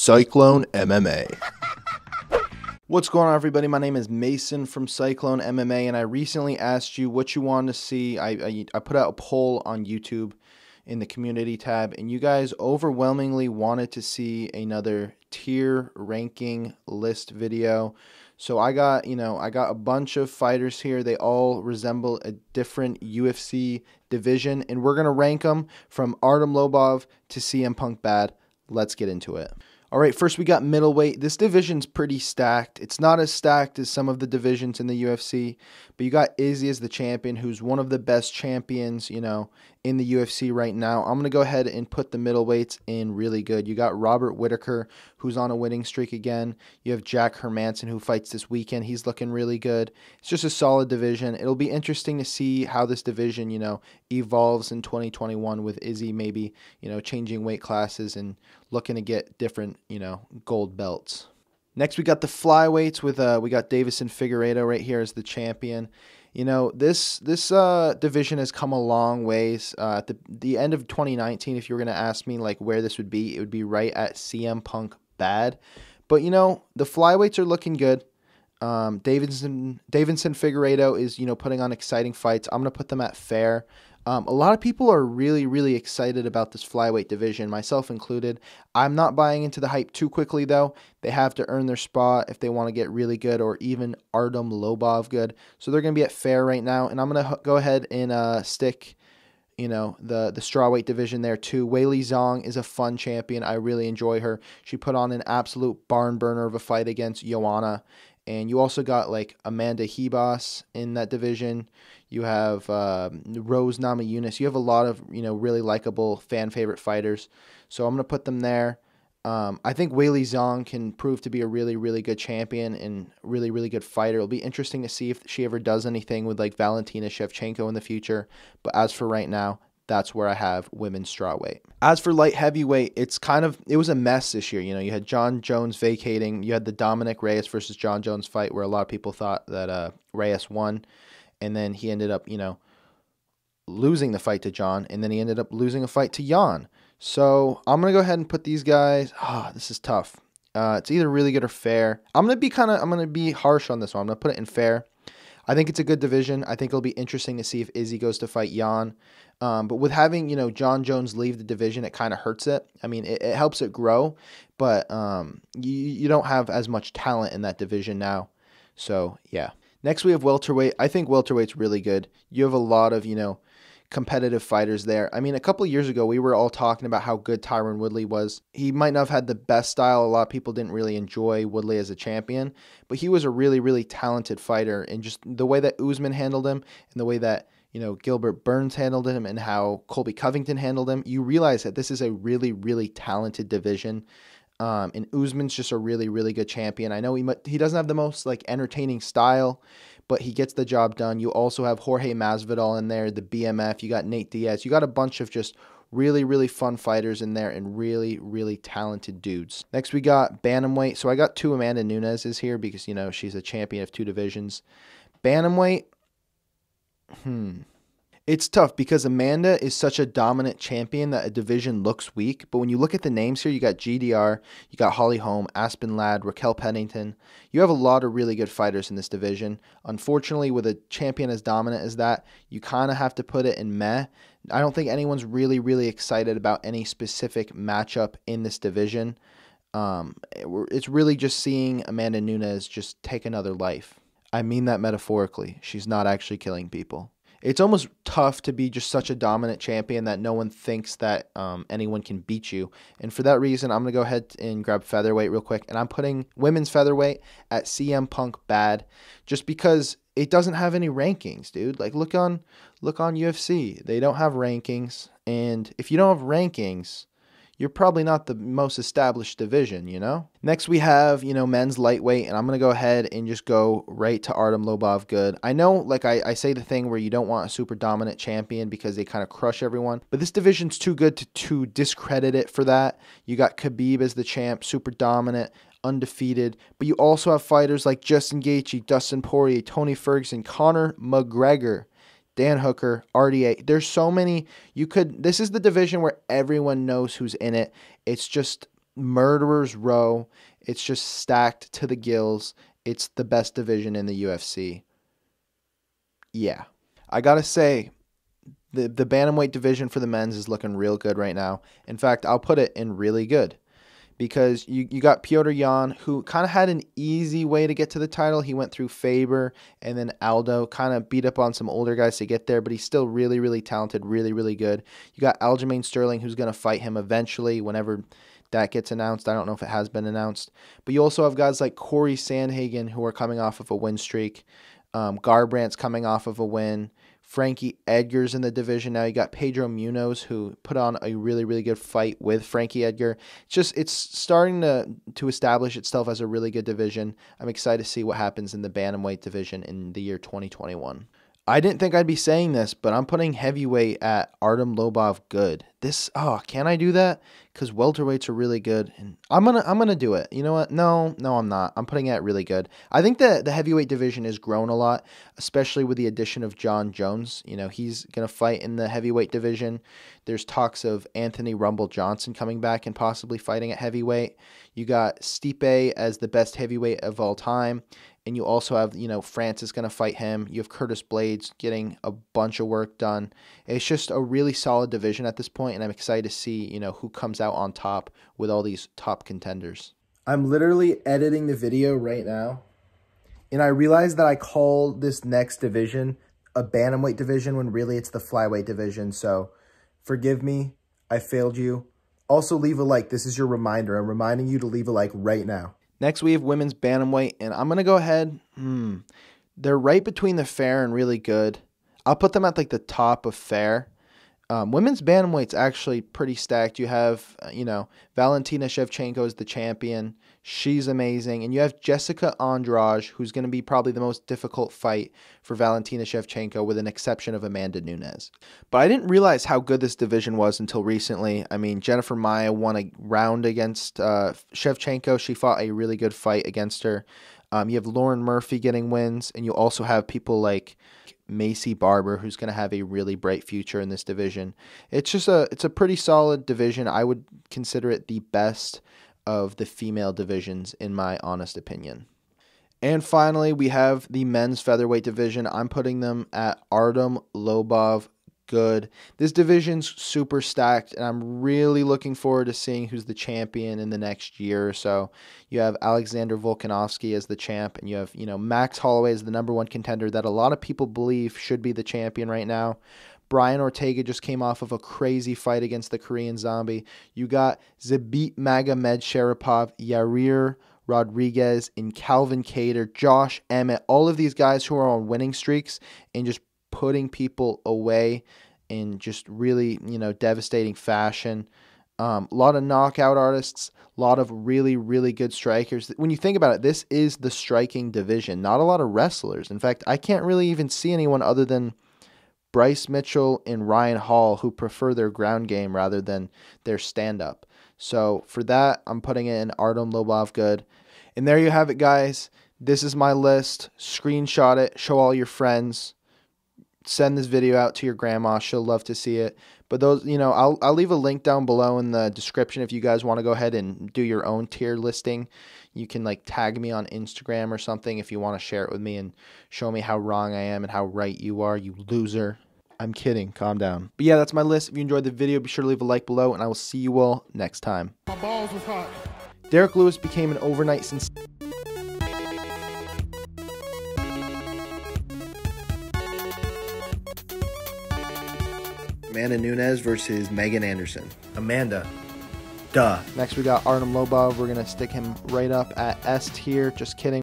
Cyclone MMA. What's going on, everybody? My name is Mason from Cyclone MMA, and I recently asked you what you wanted to see. I put out a poll on YouTube in the community tab, and you guys overwhelmingly wanted to see another tier ranking list video. So I got a bunch of fighters here. They all resemble a different UFC division, and we're going to rank them from Arnhem Lobov to CM Punk Bad. Let's get into it. All right, first we got middleweight. This division's pretty stacked. It's not as stacked as some of the divisions in the UFC, but you got Izzy as the champion, who's one of the best champions, in the UFC right now. I'm going to go ahead and put the middleweights in really good. You got Robert Whittaker, who's on a winning streak again. You have Jack Hermanson, who fights this weekend. He's looking really good. It's just a solid division. It'll be interesting to see how this division, evolves in 2021 with Izzy maybe, changing weight classes and looking to get different, gold belts. Next, we got the flyweights with we got Davison Figueiredo right here as the champion. This division has come a long ways. At the end of 2019, if you were going to ask me like where this would be, it would be right at CM Punk Bad. But the flyweights are looking good. Davison Figueiredo is putting on exciting fights. I'm going to put them at fair. A lot of people are really, really excited about this flyweight division, myself included. I'm not buying into the hype too quickly, though. They have to earn their spot if they want to get really good, or even Arnhem Lobov good. So they're going to be at fair right now, and I'm going to go ahead and stick, the strawweight division there too. Weili Zhang is a fun champion. I really enjoy her. She put on an absolute barn burner of a fight against Joanna. And you also got like Amanda Hebos in that division. You have Rose Namajunas. You have a lot of really likable fan favorite fighters. So I'm gonna put them there. I think Weili Zhang can prove to be a really, really good champion and really, really good fighter. It'll be interesting to see if she ever does anything with like Valentina Shevchenko in the future. But as for right now, that's where I have women's strawweight. As for light heavyweight, it was a mess this year. You had John Jones vacating. You had the Dominic Reyes versus John Jones fight where a lot of people thought that Reyes won. And then he ended up, losing the fight to John. And then he ended up losing a fight to Jan. So I'm going to go ahead and put these guys. This is tough. It's either really good or fair. I'm going to be harsh on this one. I'm going to put it in fair. I think it's a good division. I think it'll be interesting to see if Izzy goes to fight Jan. But with having, John Jones leave the division, it kind of hurts it. I mean, it helps it grow, but you don't have as much talent in that division now. So, yeah. Next, we have welterweight. I think welterweight's really good. You have a lot of, competitive fighters there. I mean, a couple of years ago, we were all talking about how good Tyron Woodley was. He might not have had the best style. A lot of people didn't really enjoy Woodley as a champion, but he was a really, really talented fighter. And just the way that Usman handled him and the way that, Gilbert Burns handled him and how Colby Covington handled him, you realize that this is a really, really talented division. And Usman's just a really, really good champion. I know he doesn't have the most entertaining style, but he gets the job done. You also have Jorge Masvidal in there, the BMF. You got Nate Diaz. You got a bunch of just really, really fun fighters in there and really, really talented dudes. Next, we got Bantamweight. So I got two Amanda Nunes here because, she's a champion of two divisions. Bantamweight, It's tough because Amanda is such a dominant champion that a division looks weak. But when you look at the names here, you got GDR, you got Holly Holm, Aspen Ladd, Raquel Pennington. You have a lot of really good fighters in this division. Unfortunately, with a champion as dominant as that, you kind of have to put it in meh. I don't think anyone's really, really excited about any specific matchup in this division. It's really just seeing Amanda Nunes just take another life. I mean that metaphorically. She's not actually killing people. It's almost tough to be just such a dominant champion that no one thinks that anyone can beat you. And for that reason, I'm going to go ahead and grab featherweight real quick. And I'm putting women's featherweight at CM Punk Bad just because it doesn't have any rankings, dude. Like, look on UFC. They don't have rankings. And if you don't have rankings, you're probably not the most established division, Next, we have, men's lightweight, and I'm going to go ahead and just go right to Arnhem Lobov good. I know, I say the thing where you don't want a super dominant champion because they kind of crush everyone, but this division's too good to discredit it for that. You got Khabib as the champ, super dominant, undefeated, but you also have fighters like Justin Gaethje, Dustin Poirier, Tony Ferguson, Conor McGregor, Dan Hooker, RDA. There's so many. This is the division where everyone knows who's in it. It's just murderer's row. It's just stacked to the gills. It's the best division in the UFC. Yeah. I got to say, the bantamweight division for the men's is looking real good right now. In fact, I'll put it in really good. Because you got Petr Yan, who kind of had an easy way to get to the title. He went through Faber and then Aldo, kind of beat up on some older guys to get there, but he's still really, really talented, really, really good. You got Aljamain Sterling, who's going to fight him eventually whenever that gets announced. I don't know if it has been announced. But you also have guys like Corey Sandhagen, who are coming off of a win streak. Garbrandt's coming off of a win. Frankie Edgar's in the division now. You got Pedro Munoz, who put on a really, really good fight with Frankie Edgar. It's starting to establish itself as a really good division. I'm excited to see what happens in the bantamweight division in the year 2021. I didn't think I'd be saying this, but I'm putting heavyweight at Arnhem Lobov good. Can I do that? Because welterweights are really good, and I'm gonna do it. You know what? No, I'm not. I'm putting it at really good. I think the heavyweight division has grown a lot, especially with the addition of John Jones. You know, he's gonna fight in the heavyweight division. There's talks of Anthony Rumble Johnson coming back and possibly fighting at heavyweight. You got Stipe as the best heavyweight of all time. And you also have, Francis going to fight him. You have Curtis Blades getting a bunch of work done. It's just a really solid division at this point, and I'm excited to see, who comes out on top with all these top contenders. I'm literally editing the video right now, and I realized that I called this next division a bantamweight division when really it's the flyweight division. So forgive me. I failed you. Also, leave a like. This is your reminder. I'm reminding you to leave a like right now. Next, we have women's bantamweight, and I'm going to go ahead. They're right between the fair and really good. I'll put them at like the top of fair. Women's bantamweight's actually pretty stacked. You have, Valentina Shevchenko is the champion. She's amazing. And you have Jessica Andrade, who's going to be probably the most difficult fight for Valentina Shevchenko, with an exception of Amanda Nunes. But I didn't realize how good this division was until recently. I mean, Jennifer Maia won a round against Shevchenko. She fought a really good fight against her. You have Lauren Murphy getting wins, and you also have people like Macy Barber, who's going to have a really bright future in this division. It's a pretty solid division. I would consider it the best of the female divisions, in my honest opinion. And finally, we have the men's featherweight division. I'm putting them at Arnhem Lobov good. This division's super stacked, and I'm really looking forward to seeing who's the champion in the next year or so. You have Alexander Volkanovski as the champ, and you have, Max Holloway as the #1 contender that a lot of people believe should be the champion right now. Brian Ortega just came off of a crazy fight against the Korean Zombie. You got Zabit Magomed Sharipov, Yair Rodriguez, and Calvin Kattar, Josh Emmett, all of these guys who are on winning streaks and just putting people away in just really, devastating fashion. A lot of knockout artists, a lot of really, really good strikers. When you think about it, this is the striking division. Not a lot of wrestlers. In fact, I can't really even see anyone other than Bryce Mitchell and Ryan Hall who prefer their ground game rather than their stand-up. So for that, I'm putting it in Arnhem Lobov good. And there you have it, guys. This is my list. Screenshot it. Show all your friends. Send this video out to your grandma. She'll love to see it. But those, I'll leave a link down below in the description if you guys want to go ahead and do your own tier listing. You can tag me on Instagram or something if you want to share it with me and show me how wrong I am and how right you are, you loser. I'm kidding. Calm down. But yeah, that's my list. If you enjoyed the video, be sure to leave a like below, and I will see you all next time. My balls was hot. Derek Lewis became an overnight sensation. Amanda Nunes versus Megan Anderson. Amanda. Duh. Next, we got Arnhem Lobov. We're going to stick him right up at S tier. Just kidding.